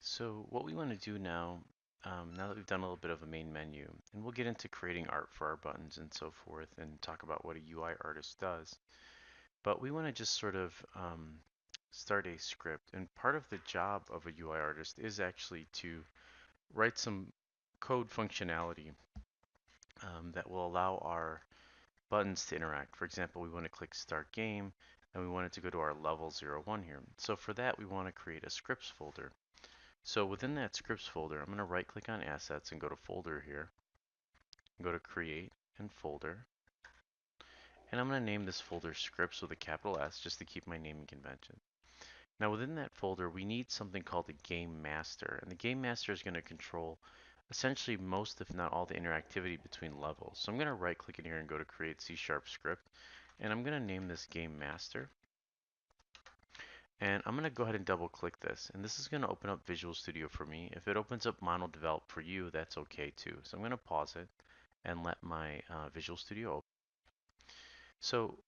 So what we want to do now, now that we've done a little bit of a main menu, and we'll get into creating art for our buttons and so forth, and talk about what a UI artist does. But we want to just sort of start a script, and part of the job of a UI artist is actually to write some code functionality that will allow our buttons to interact. For example, we want to click Start Game, and we want it to go to our level 01 here. So for that, we want to create a scripts folder. So within that scripts folder, I'm going to right click on assets and go to folder here, go to create and folder. And I'm going to name this folder scripts with a capital S just to keep my naming convention. Now within that folder, we need something called the game master. And the game master is going to control essentially most, if not all, the interactivity between levels. So I'm going to right click in here and go to create C# script. And I'm going to name this game master. And I'm going to go ahead and double click this. And this is going to open up Visual Studio for me. If it opens up Mono Develop for you, that's okay too. So I'm going to pause it and let my Visual Studio open. So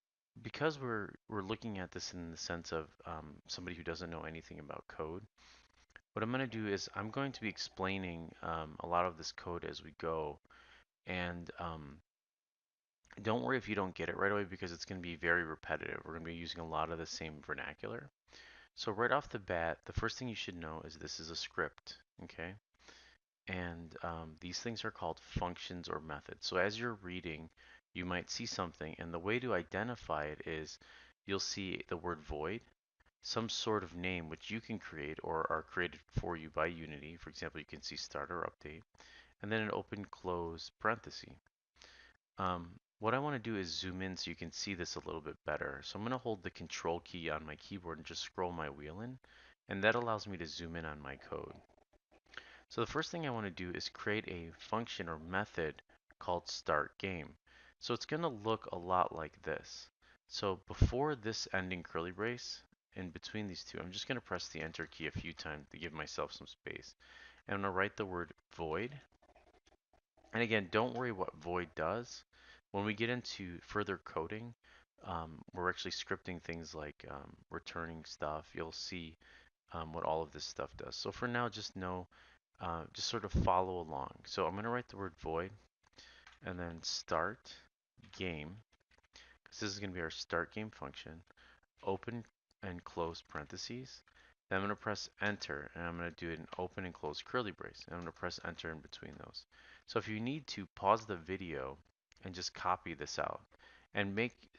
because we're looking at this in the sense of somebody who doesn't know anything about code, what I'm going to do is I'm going to be explaining a lot of this code as we go. And don't worry if you don't get it right away because it's going to be very repetitive. We're going to be using a lot of the same vernacular. So right off the bat, the first thing you should know is this is a script, okay? And these things are called functions or methods. So as you're reading, you might see something, and the way to identify it is you'll see the word void, some sort of name which you can create or are created for you by Unity. For example, you can see start or update, and then an open close parenthesis. What I want to do is zoom in so you can see this a little bit better. So I'm going to hold the control key on my keyboard and just scroll my wheel in, and that allows me to zoom in on my code. So the first thing I want to do is create a function or method called start game. So it's going to look a lot like this. So before this ending curly brace, in between these two, I'm just going to press the enter key a few times to give myself some space. And I'm going to write the word void. And again, don't worry what void does. When we get into further coding, we're actually scripting things like returning stuff. You'll see what all of this stuff does. So for now, just know, just sort of follow along. So I'm going to write the word void and then start game, because this is going to be our start game function, open and close parentheses. Then I'm going to press enter, and I'm going to do an open and close curly brace. And I'm going to press enter in between those. So if you need to, pause the video and just copy this out. And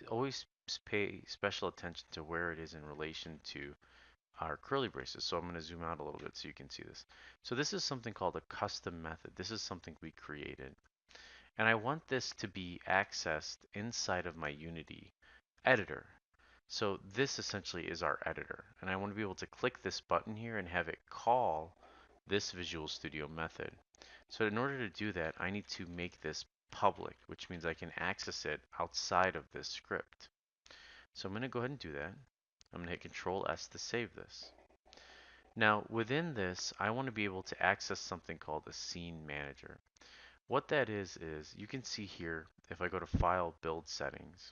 always pay special attention to where it is in relation to our curly braces. So I'm going to zoom out a little bit so you can see this. So this is something called a custom method. This is something we created. And I want this to be accessed inside of my Unity editor. So this essentially is our editor. And I want to be able to click this button here and have it call this Visual Studio method. So in order to do that, I need to make this public, which means I can access it outside of this script. So I'm going to go ahead and do that. I'm going to hit Control S to save this. Now within this, I want to be able to access something called a scene manager. What that is you can see here, if I go to File, Build Settings,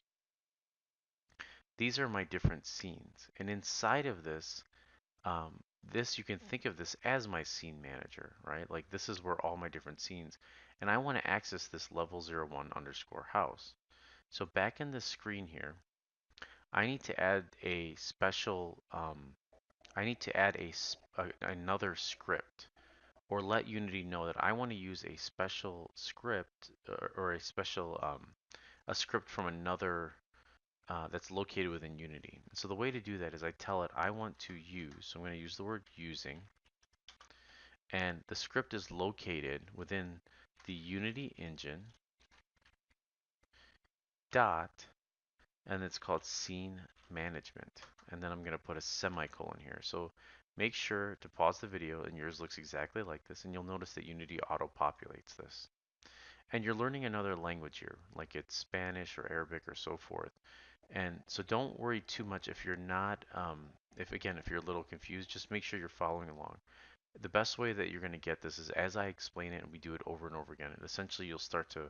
these are my different scenes. And inside of this, you can think of this as my scene manager, right? Like this is where all my different scenes, and I want to access this level 01 underscore house. So back in the screen here, I need to add a special, I need to add another script, or let Unity know that I want to use a special script or a special a script from another that's located within Unity. So the way to do that is I tell it I want to use. So I'm going to use the word using, and the script is located within the Unity engine dot, and it's called scene management. And then I'm going to put a semicolon here. So make sure to pause the video, and yours looks exactly like this, and you'll notice that Unity auto-populates this. And you're learning another language here, like it's Spanish or Arabic or so forth. And so don't worry too much if you're not, if you're a little confused, just make sure you're following along. The best way that you're going to get this is as I explain it and we do it over and over again. And essentially you'll start to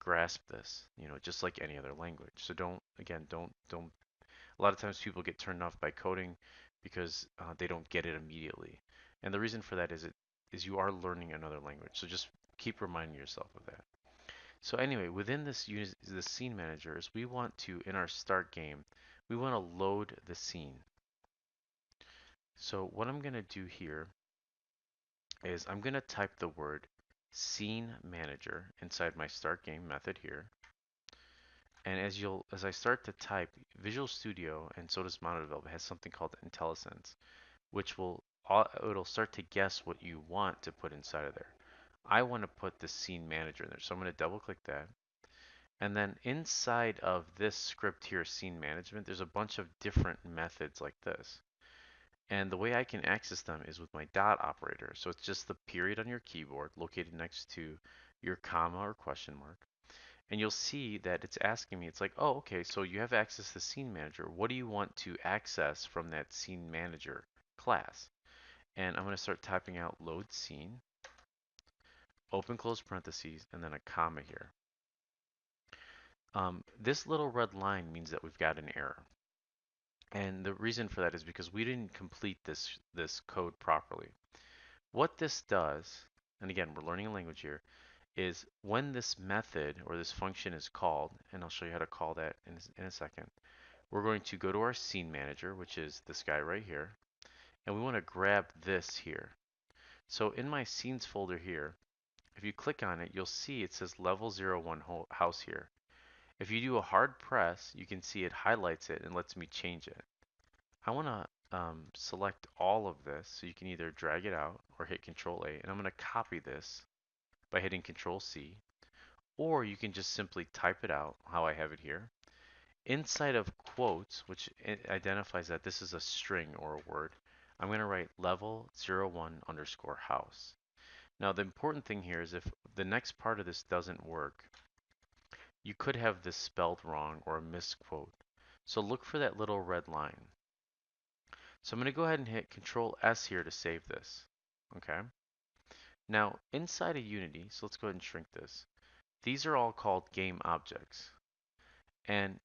grasp this, just like any other language. So don't A lot of times people get turned off by coding because they don't get it immediately. And the reason for that is you are learning another language. So just keep reminding yourself of that. So anyway, within this the scene managers, we want to, in our start game, we want to load the scene. So what I'm going to do here is I'm going to type the word scene manager inside my start game method here. And as I start to type, Visual Studio and so does Mono Develop has something called IntelliSense, which it'll start to guess what you want to put inside of there. I want to put the scene manager in there, so I'm going to double click that. And then inside of this script here, scene management, there's a bunch of different methods like this. And the way I can access them is with my dot operator. So it's just the period on your keyboard located next to your comma or question mark. And you'll see that it's asking me, it's like, oh, okay, so you have access to Scene Manager. What do you want to access from that Scene Manager class? And I'm going to start typing out load scene, open close parentheses, and then a comma here. This little red line means that we've got an error. And the reason for that is because we didn't complete this code properly. What this does, and again, we're learning a language here, is when this method or this function is called, and I'll show you how to call that in a second, we're going to go to our scene manager, which is this guy right here, and we want to grab this here. So in my scenes folder here, if you click on it, you'll see it says level 01 house here. If you do a hard press, you can see it highlights it and lets me change it. I want to select all of this, so you can either drag it out or hit Control A, and I'm going to copy this by hitting Control C, or you can just simply type it out how I have it here. Inside of quotes, which identifies that this is a string or a word, I'm going to write level 01 underscore house. Now the important thing here is if the next part of this doesn't work, you could have this spelled wrong or a misquote. So look for that little red line. So I'm going to go ahead and hit Control S here to save this. Okay. Now inside of Unity, so let's go ahead and shrink this. These are all called game objects. And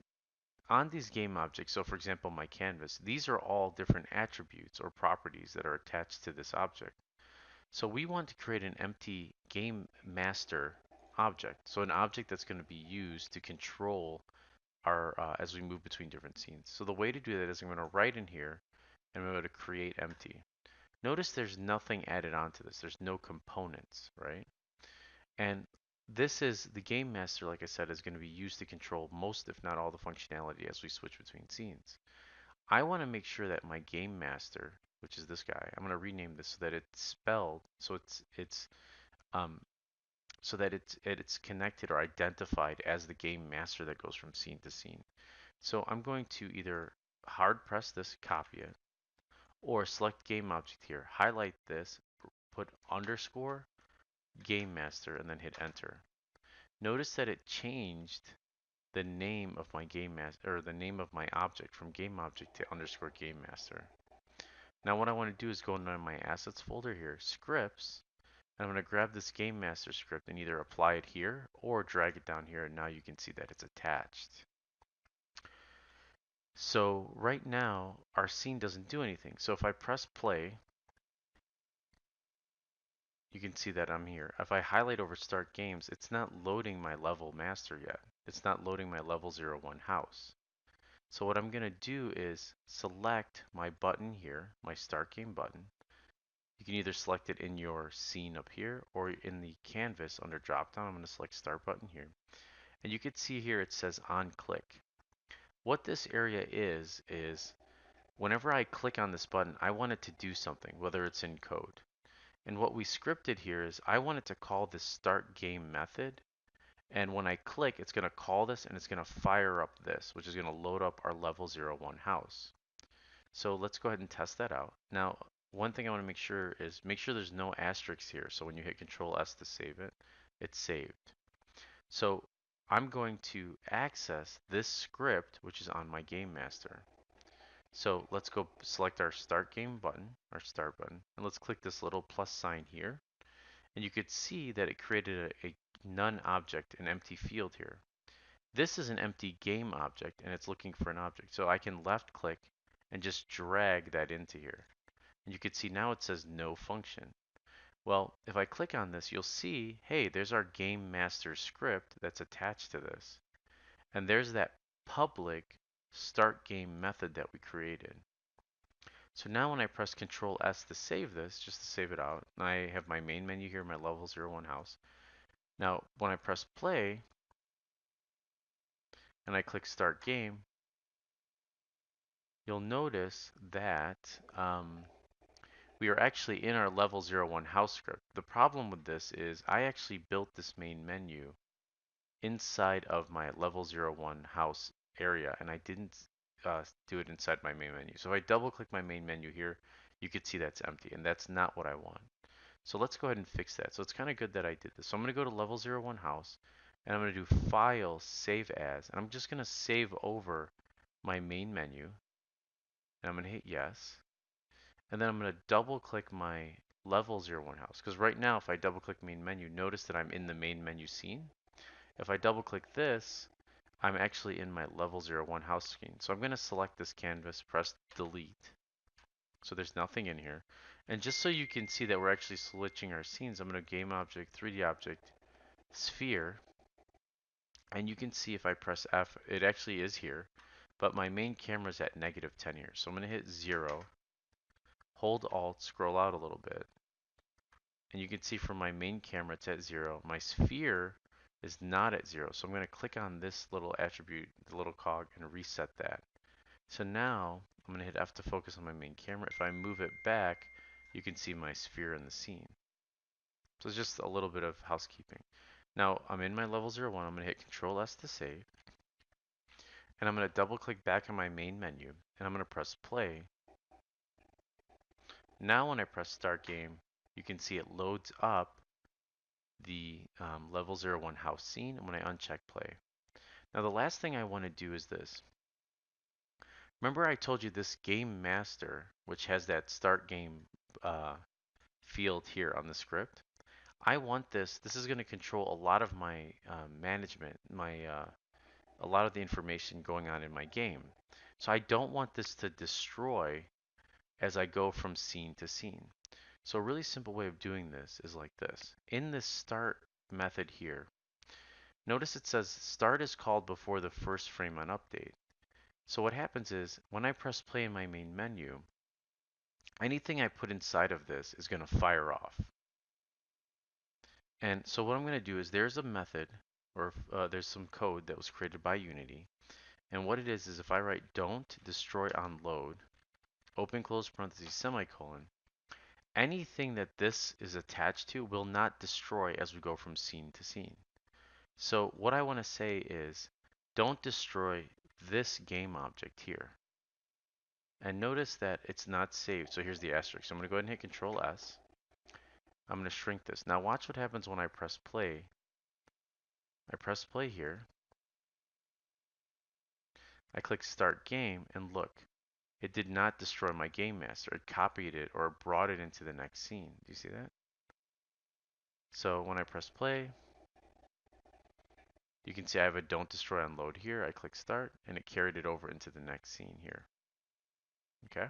on these game objects, so for example my canvas, these are all different attributes or properties that are attached to this object. So we want to create an empty game master object. So an object that's going to be used to control our as we move between different scenes. So the way to do that is I'm going to write in here and I'm going to create empty. Notice there's nothing added onto this. There's no components, right? And this is the game master, like I said, is going to be used to control most, if not all, the functionality as we switch between scenes. I want to make sure that my game master, which is this guy, I'm going to rename this so that it's spelled, so um, it's connected or identified as the game master that goes from scene to scene. So I'm going to either hard press this, copy it, or select game object here, highlight this, put underscore game master, and then hit enter. Notice that it changed the name of my game master, or the name of my object from game object to underscore game master. Now what I want to do is go into my assets folder here, scripts, and I'm going to grab this game master script and either apply it here or drag it down here, and now you can see that it's attached. So right now our scene doesn't do anything. So if I press play, you can see that I'm here. If I highlight over start games, it's not loading my level master yet. It's not loading my level 01 house. So what I'm going to do is select my button here, my start game button. You can either select it in your scene up here or in the canvas under drop down. I'm going to select start button here. And you can see here it says on click. What this area is whenever I click on this button, I want it to do something, whether it's in code. And what we scripted here is I want it to call this start game method. And when I click, it's going to call this and it's going to fire up this, which is going to load up our level 01 house. So let's go ahead and test that out. Now, one thing I want to make sure is make sure there's no asterisks here. So when you hit Control S to save it, it's saved. So I'm going to access this script, which is on my game master. So let's go select our start game button, our start button, and let's click this little plus sign here. And you could see that it created a none object, an empty field here. This is an empty game object and it's looking for an object. So I can left click and just drag that into here. And you can see now it says no function. Well, if I click on this, you'll see, hey, there's our GameMaster script that's attached to this. And there's that public start game method that we created. So now when I press Control S to save this, just to save it out, I have my main menu here, my level 01 house. Now when I press play and I click start game, you'll notice that we are actually in our level 01 house script. The problem with this is I actually built this main menu inside of my level 01 house area, and I didn't do it inside my main menu. So if I double click my main menu here, you could see that's empty, and that's not what I want. So let's go ahead and fix that. So it's kind of good that I did this. So I'm going to go to level 01 house, and I'm going to do File, Save As, and I'm just going to save over my main menu, and I'm going to hit yes. And then I'm going to double click my level 01 house, because right now if I double click main menu, notice that I'm in the main menu scene. If I double click this, I'm actually in my level 01 house screen. So I'm going to select this canvas, press delete. So there's nothing in here. And just so you can see that we're actually switching our scenes, I'm going to game object, 3D object, sphere. And you can see if I press F, it actually is here. But my main camera is at -10 here. So I'm going to hit 0, hold Alt, scroll out a little bit. And you can see from my main camera it's at 0. My sphere is not at 0. So I'm going to click on this little attribute, the little cog, and reset that. So now I'm going to hit F to focus on my main camera. If I move it back, you can see my sphere in the scene. So it's just a little bit of housekeeping. Now I'm in my level 01. I'm going to hit Control S to save. And I'm going to double click back on my main menu. And I'm going to press play. Now when I press start game, you can see it loads up the level 01 house scene when I uncheck play. Now the last thing I want to do is this. Remember I told you this game master, which has that start game field here on the script. I want this is going to control a lot of my management, a lot of the information going on in my game. So I don't want this to destroy as I go from scene to scene. So a really simple way of doing this is like this. In this start method here, notice it says start is called before the first frame on update. So what happens is when I press play in my main menu, anything I put inside of this is going to fire off. And so what I'm going to do is there's a method or there's some code that was created by Unity. And what it is if I write don't destroy on load, open close parentheses semicolon, anything that this is attached to will not destroy as we go from scene to scene. So what I want to say is don't destroy this game object here. And notice that it's not saved. So here's the asterisk. So I'm going to go ahead and hit Control S. I'm going to shrink this. Now watch what happens when I press play. I press play here. I click start game and look. It did not destroy my game master. It copied it or brought it into the next scene. Do you see that? So when I press play, you can see I have a don't destroy on load here. I click start and it carried it over into the next scene here. Okay.